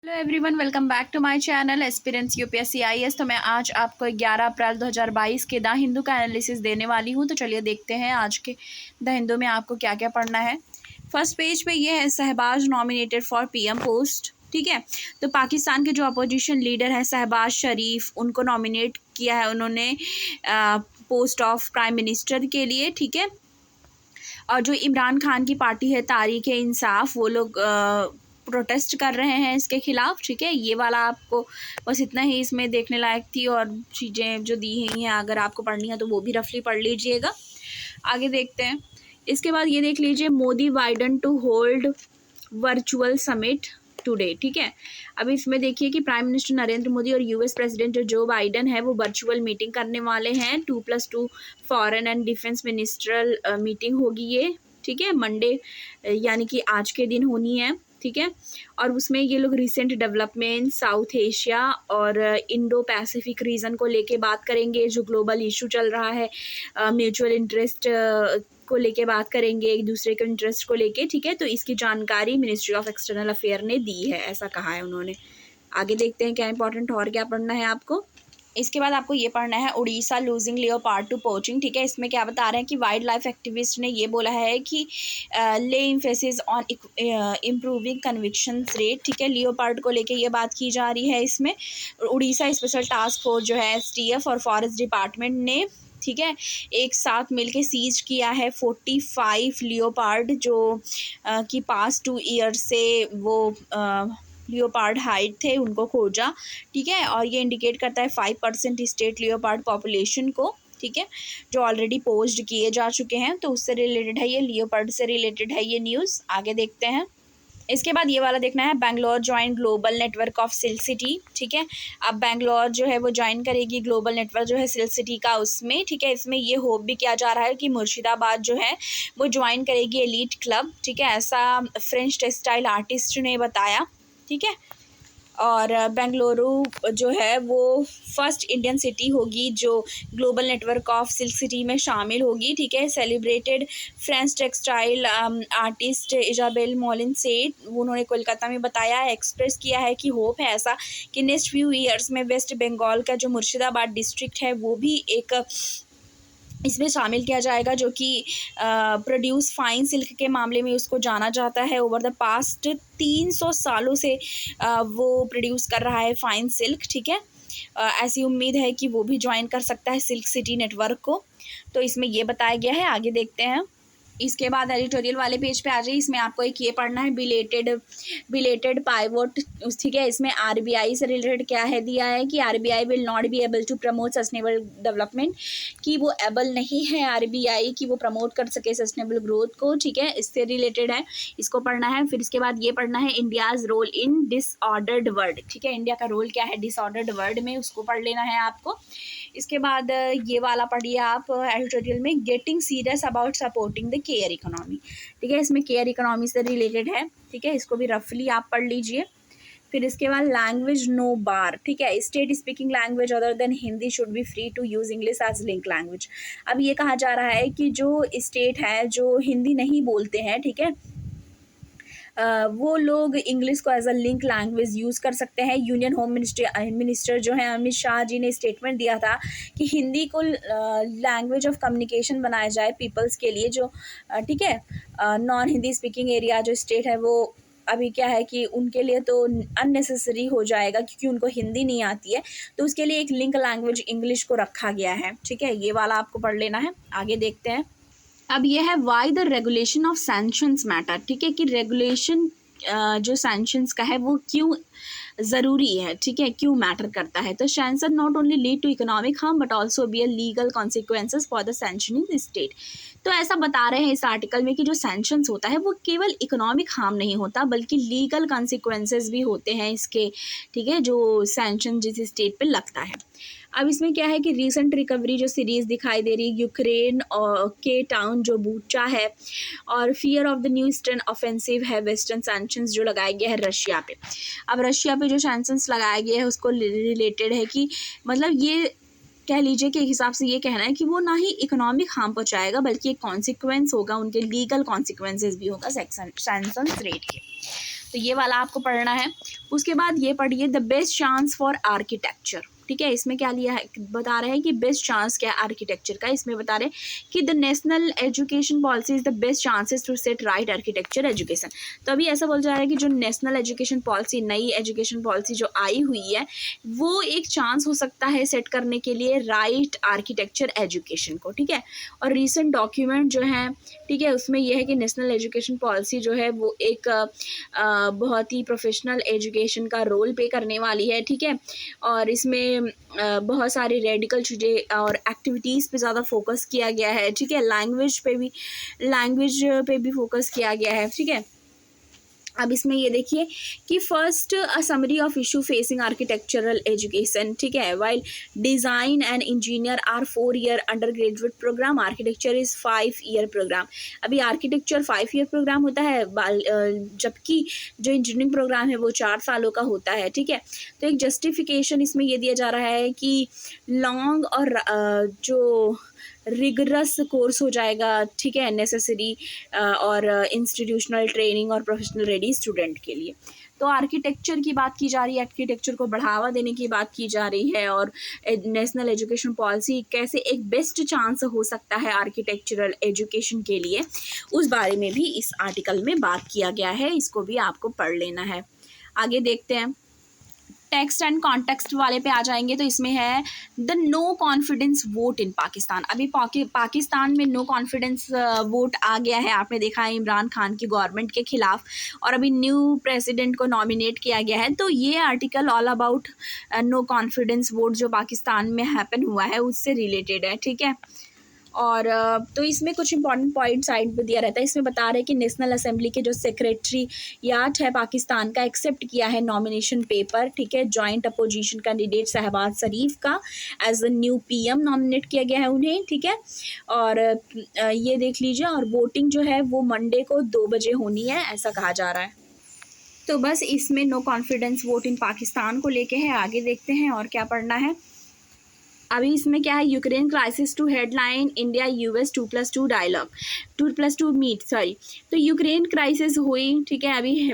Hello everyone, welcome back to my channel aspirants UPSC IAS. तो मैं आज आपको 11 अप्रैल 2022 के द हिंदू का एनालिसिस देने वाली हूं। तो चलिए देखते हैं आज के द हिंदू में आपको क्या क्या पढ़ना है। फर्स्ट पेज पे ये है Shahbaz nominated for PM post. ठीक है, तो पाकिस्तान के जो अपोजिशन लीडर है शहबाज शरीफ, उनको नॉमिनेट किया है उन्होंने पोस्ट ऑफ प्राइम मिनिस्टर के लिए। ठीक है, और जो इमरान खान की पार्टी है तहरीक इंसाफ, वो लोग प्रोटेस्ट कर रहे हैं इसके खिलाफ। ठीक है, ये वाला आपको बस इतना ही इसमें देखने लायक थी, और चीज़ें जो दी हुई हैं अगर आपको पढ़नी है तो वो भी रफली पढ़ लीजिएगा। आगे देखते हैं। इसके बाद ये देख लीजिए, Modi Biden to hold virtual summit today. ठीक है, अब इसमें देखिए कि प्राइम मिनिस्टर नरेंद्र मोदी और यूएस प्रेसिडेंट जो बाइडन है वो वर्चुअल मीटिंग करने वाले हैं। 2+2 foreign and defence minstrel meeting होगी ये। ठीक है, मंडे यानी कि आज के दिन होनी है। ठीक है, और उसमें ये लोग रिसेंट डेवलपमेंट साउथ एशिया और इंडो पैसिफिक रीजन को लेके बात करेंगे। जो ग्लोबल इशू चल रहा है, म्यूचुअल इंटरेस्ट को लेके बात करेंगे, एक दूसरे के इंटरेस्ट को लेके। ठीक है, तो इसकी जानकारी मिनिस्ट्री ऑफ एक्सटर्नल अफेयर ने दी है, ऐसा कहा है उन्होंने। आगे देखते हैं क्या इंपॉर्टेंट और क्या पढ़ना है आपको। इसके बाद आपको ये पढ़ना है Orissa losing leopard to poaching. ठीक है, इसमें क्या बता रहे हैं कि वाइल्ड लाइफ एक्टिविस्ट ने ये बोला है कि ले emphasis on improving conviction rate. ठीक है, लियोपार्ड को लेके ये बात की जा रही है इसमें। उड़ीसा स्पेशल टास्क फोर्स जो है एसटीएफ और फॉरेस्ट डिपार्टमेंट ने, ठीक है, एक साथ मिलके सीज किया है 45 लियोपार्ड जो कि पास 2 ईयर से वो लियोपार्ड हाइट थे, उनको खोजा। ठीक है, और ये इंडिकेट करता है 5% स्टेट लियोपार्ड पॉपुलेशन को। ठीक है, जो ऑलरेडी पोस्ड किए जा चुके हैं, तो उससे रिलेटेड है ये, लियोपार्ड से रिलेटेड है ये न्यूज़। आगे देखते हैं। इसके बाद ये वाला देखना है, Bangalore join global network of silk city. ठीक है, अब बेंगलोर जो है वो ज्वाइन करेगी ग्लोबल नेटवर्क जो है सिल्क सिटी का उसमें। ठीक है, इसमें ये होप भी किया जा रहा है कि मुर्शिदाबाद जो है वो ज्वाइन करेगी एलीट क्लब। ठीक है, ऐसा फ्रेंच टेक्सटाइल आर्टिस्ट ने बताया। ठीक है, और बेंगलुरु जो है वो फर्स्ट इंडियन सिटी होगी जो global network of silk city में शामिल होगी। ठीक है, celebrated French textile artist Isabelle Moline Seth, उन्होंने कोलकाता में बताया है, एक्सप्रेस किया है कि होप है ऐसा कि नेक्स्ट फ्यू ईयर्स में वेस्ट बंगाल का जो मुर्शिदाबाद डिस्ट्रिक्ट है वो भी एक इसमें शामिल किया जाएगा, जो कि प्रोड्यूस फाइन सिल्क के मामले में उसको जाना जाता है। ओवर द पास्ट 300 सालों से वो प्रोड्यूस कर रहा है फाइन सिल्क। ठीक है, ऐसी उम्मीद है कि वो भी ज्वाइन कर सकता है सिल्क सिटी नेटवर्क को। तो इसमें ये बताया गया है। आगे देखते हैं। इसके बाद एडिटोरियल वाले पेज पे आ जाइए। इसमें आपको एक ये पढ़ना है, बिलेटेड पाइवोट। ठीक है, इसमें आरबीआई से रिलेटेड क्या है दिया है कि RBI will not be able to promote sustainable development, कि वो एबल नहीं है आरबीआई कि वो प्रमोट कर सके सस्टेनेबल ग्रोथ को। ठीक है, इससे रिलेटेड है, इसको पढ़ना है। फिर इसके बाद ये पढ़ना है India's role in disordered world. ठीक है, इंडिया का रोल क्या है डिसऑर्डर्ड वर्ल्ड में, उसको पढ़ लेना है आपको। इसके बाद ये वाला पढ़िए आप एडिटोरियल में, getting serious about supporting the care economy. ठीक है, इसमें केयर इकोनॉमी से रिलेटेड है। ठीक है, इसको भी रफली आप पढ़ लीजिए। फिर इसके बाद लैंग्वेज नो बार। ठीक है, state speaking language other than Hindi should be free to use English as link language. अब ये कहा जा रहा है कि जो स्टेट है जो हिंदी नहीं बोलते हैं, ठीक है, वो लोग इंग्लिश को as a link language use कर सकते हैं। यूनियन होम मिनिस्टर जो है अमित शाह जी ने स्टेटमेंट दिया था कि हिंदी को लैंग्वेज ऑफ कम्युनिकेशन बनाया जाए पीपल्स के लिए, जो ठीक है नॉन हिंदी स्पीकिंग एरिया जो स्टेट है वो अभी क्या है कि उनके लिए तो अननेसेसरी हो जाएगा क्योंकि उनको हिंदी नहीं आती है, तो उसके लिए एक लिंक लैंग्वेज इंग्लिश को रखा गया है। ठीक है, ये वाला आपको पढ़ लेना है। आगे देखते हैं। अब ये है why the regulation of sanctions matter. ठीक है, कि रेगुलेशन जो सैंक्शंस का है वो क्यों ज़रूरी है। ठीक है, क्यों मैटर करता है। तो sanction not only lead to economic harm but also be a legal consequences for the sanctioning state. तो ऐसा बता रहे हैं इस आर्टिकल में कि जो सैंक्शंस होता है वो केवल इकोनॉमिक हार्म नहीं होता बल्कि लीगल कॉन्सिक्वेंसेज भी होते हैं इसके। ठीक है, जो सैंक्शन जिस स्टेट पे लगता है। अब इसमें क्या है कि रीसेंट रिकवरी जो सीरीज़ दिखाई दे रही, यूक्रेन और के टाउन जो बूचा है, और fear of the new eastern offensive है, वेस्टर्न सैंक्शंस जो लगाए गए हैं रशिया पे। अब रशिया पे जो सैंक्शंस लगाए गए हैं उसको रिलेटेड है कि मतलब ये कह लीजिए कि एक हिसाब से ये कहना है कि वो ना ही इकोनॉमिक हार्म पहुंचाएगा बल्कि एक कॉन्सिक्वेंस होगा, उनके लीगल कॉन्सिक्वेंसेस भी होगा सैंक्शंस रेट के। तो ये वाला आपको पढ़ना है। उसके बाद ये पढ़िए the best chance for architecture, ठीक है। इसमें क्या लिया है, बता रहे हैं कि बेस्ट चांस क्या है आर्किटेक्चर का। इसमें बता रहे हैं कि the national education policy is the best chances to set right architecture education. तो अभी ऐसा बोल जा रहा है कि जो नेशनल एजुकेशन पॉलिसी, नई एजुकेशन पॉलिसी जो आई हुई है, वो एक चांस हो सकता है सेट करने के लिए राइट आर्किटेक्चर एजुकेशन को, ठीक है। और रिसेंट डॉक्यूमेंट जो है, ठीक है, उसमें यह है कि नेशनल एजुकेशन पॉलिसी जो है वो एक बहुत ही प्रोफेशनल एजुकेशन का रोल प्ले करने वाली है, ठीक है। और इसमें बहुत सारी रेडिकल चीज़ें और एक्टिविटीज़ पे ज़्यादा फोकस किया गया है, ठीक है। लैंग्वेज पे भी फोकस किया गया है, ठीक है। अब इसमें ये देखिए कि first a summary of issue facing architectural education, ठीक है। While design and engineer are 4 year undergraduate program, architecture is 5 year program. अभी आर्किटेक्चर 5 ईयर प्रोग्राम होता है, जबकि जो इंजीनियरिंग प्रोग्राम है वो 4 सालों का होता है, ठीक है। तो एक जस्टिफिकेशन इसमें ये दिया जा रहा है कि लॉन्ग और जो रिगरस कोर्स हो जाएगा, ठीक है, नेसेसरी और इंस्टीट्यूशनल ट्रेनिंग और प्रोफेशनल रेडी स्टूडेंट के लिए। तो आर्किटेक्चर की बात की जा रही है, आर्किटेक्चर को बढ़ावा देने की बात की जा रही है, और नेशनल एजुकेशन पॉलिसी कैसे एक बेस्ट चांस हो सकता है आर्किटेक्चरल एजुकेशन के लिए, उस बारे में भी इस आर्टिकल में बात किया गया है। इसको भी आपको पढ़ लेना है। आगे देखते हैं, टेक्स्ट एंड कॉन्टेक्स्ट वाले पे आ जाएंगे। तो इसमें है the no confidence vote in Pakistan. अभी पाकिस्तान में नो कॉन्फिडेंस वोट आ गया है, आपने देखा है, इमरान खान की गवर्नमेंट के खिलाफ, और अभी न्यू प्रेसिडेंट को नॉमिनेट किया गया है। तो ये article all about no confidence vote जो पाकिस्तान में हैपन हुआ है उससे रिलेटेड है, ठीक है। और तो इसमें कुछ इंपॉर्टेंट पॉइंट साइड पे दिया रहता है। इसमें बता रहे हैं कि नेशनल असेंबली के जो सेक्रेटरीयाट है पाकिस्तान का, एक्सेप्ट किया है नॉमिनेशन पेपर, ठीक है। Joint opposition candidate Shahbaz Sharif का as the new PM nominate किया गया है उन्हें, ठीक है। और ये देख लीजिए, और वोटिंग जो है वो मंडे को 2 बजे होनी है, ऐसा कहा जा रहा है। तो बस इसमें no confidence vote in Pakistan को लेके है। आगे देखते हैं और क्या पढ़ना है। अभी इसमें क्या है, Ukraine crisis to headline India US 2+2 dialogue, 2+2 meet, sorry. तो यूक्रेन क्राइसिस हुई, ठीक है, अभी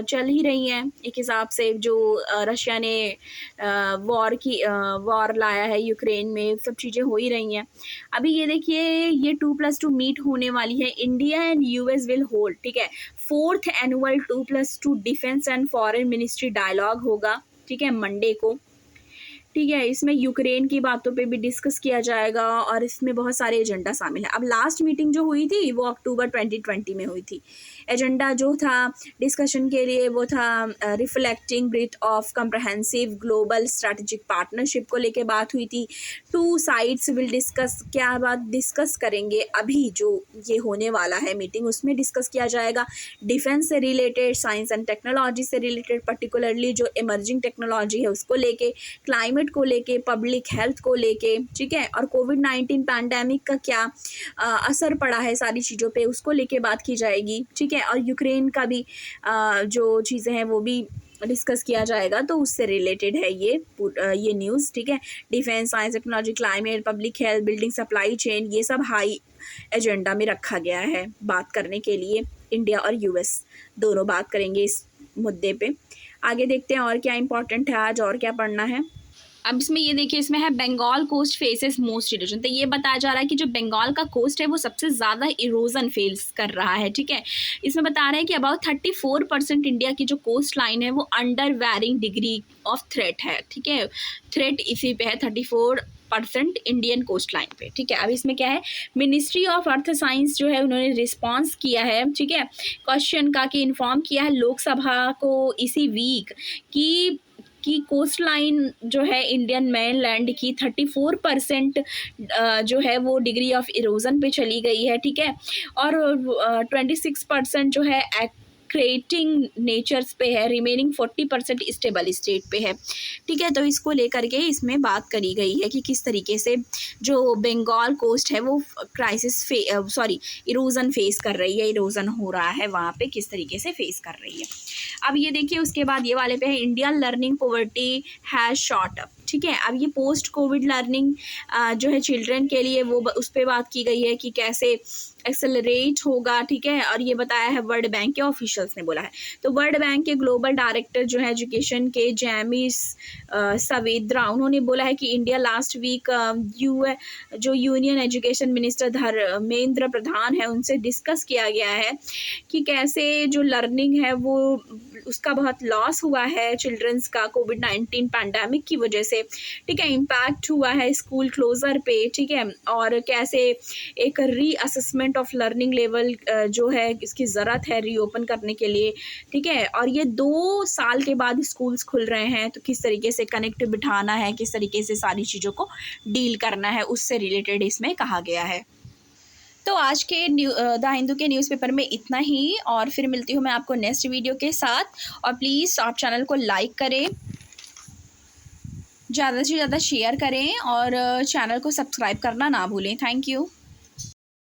चल ही रही है एक हिसाब से, जो रशिया ने वॉर लाया है यूक्रेन में, सब चीज़ें हो ही रही हैं। अभी ये देखिए, ये 2+2 मीट होने वाली है, India and US will hold, ठीक है, 4th annual 2+2 defence and foreign ministry dialogue होगा, ठीक है, मंडे को, ठीक है। इसमें यूक्रेन की बातों पे भी डिस्कस किया जाएगा, और इसमें बहुत सारे एजेंडा शामिल है। अब लास्ट मीटिंग जो हुई थी वो अक्टूबर 2020 में हुई थी। एजेंडा जो था डिस्कशन के लिए वो था reflecting breath of comprehensive global strategic partnership को लेके बात हुई थी। 2 साइड्स विल डिस्कस, क्या बात डिस्कस करेंगे, अभी जो ये होने वाला है मीटिंग उसमें डिस्कस किया जाएगा डिफेंस से रिलेटेड, साइंस एंड टेक्नोलॉजी से रिलेटेड, पर्टिकुलरली जो इमर्जिंग टेक्नोलॉजी है उसको लेके, क्लाइमेट को लेके, पब्लिक हेल्थ को लेके, ठीक है। और कोविड-19 पैंडेमिक का क्या असर पड़ा है सारी चीज़ों पे, उसको लेके बात की जाएगी, ठीक है। और यूक्रेन का भी जो चीज़ें हैं वो भी डिस्कस किया जाएगा, तो उससे रिलेटेड है ये न्यूज़, ठीक है। Defence, science, technology, climate, public health, building supply chain, ये सब हाई एजेंडा में रखा गया है बात करने के लिए। इंडिया और यूएस दोनों बात करेंगे इस मुद्दे पे। आगे देखते हैं और क्या इंपॉर्टेंट है आज, और क्या पढ़ना है। अब इसमें ये देखिए, इसमें है Bengal coast faces most erosion. तो ये बताया जा रहा है कि जो बंगाल का कोस्ट है वो सबसे ज़्यादा इरोजन फेस कर रहा है, ठीक है। इसमें बता रहे हैं कि अबाउट 34% इंडिया की जो कोस्ट लाइन है वो under varying degree of threat है, ठीक है। थ्रेट इसी पे है 34% इंडियन कोस्ट लाइन पे, ठीक है। अब इसमें क्या है, मिनिस्ट्री ऑफ अर्थ साइंस जो है उन्होंने रिस्पांस किया है, ठीक है, क्वेश्चन का, कि इन्फॉर्म किया है लोकसभा को इसी वीक कि कोस्ट लाइन जो है इंडियन मेनलैंड की 34% जो है वो डिग्री ऑफ इरोजन पे चली गई है, ठीक है। और 26% जो है क्रिएटिंग नेचर्स पे है, रिमेनिंग 40% स्टेबल स्टेट पे है, ठीक है। तो इसको लेकर के इसमें बात करी गई है कि किस तरीके से जो बंगाल कोस्ट है वो क्राइसिस इरोजन फेस कर रही है, इरोजन हो रहा है वहाँ पे, किस तरीके से फेस कर रही है। अब ये देखिए, उसके बाद ये वाले पे है, Indian learning poverty has shot up, ठीक है। अब ये पोस्ट कोविड लर्निंग जो है चिल्ड्रन के लिए, वो उस पर बात की गई है कि कैसे एक्सेलरेट होगा, ठीक है। और ये बताया है वर्ल्ड बैंक के ऑफिशियल्स ने बोला है। तो वर्ल्ड बैंक के ग्लोबल डायरेक्टर जो है एजुकेशन के, जैमिस सवेद्रा, उन्होंने बोला है कि इंडिया लास्ट वीक जो union education minister Dharmendra Pradhan है, उनसे डिस्कस किया गया है कि कैसे जो लर्निंग है वो उसका बहुत लॉस हुआ है चिल्ड्रंस का कोविड-19 पैंडेमिक की वजह से, ठीक है। इम्पैक्ट हुआ है स्कूल क्लोज़र पे, ठीक है। और कैसे एक रीअसेसमेंट ऑफ लर्निंग लेवल जो है इसकी ज़रूरत है रीओपन करने के लिए, ठीक है। और ये 2 साल के बाद स्कूल्स खुल रहे हैं, तो किस तरीके से कनेक्ट बिठाना है, किस तरीके से सारी चीज़ों को डील करना है, उससे रिलेटेड इसमें कहा गया है। तो आज के द हिंदू के न्यूज़पेपर में इतना ही, और फिर मिलती हूँ मैं आपको नेक्स्ट वीडियो के साथ। और प्लीज़ आप चैनल को लाइक करें, ज़्यादा से ज़्यादा शेयर करें और चैनल को सब्सक्राइब करना ना भूलें। Thank you.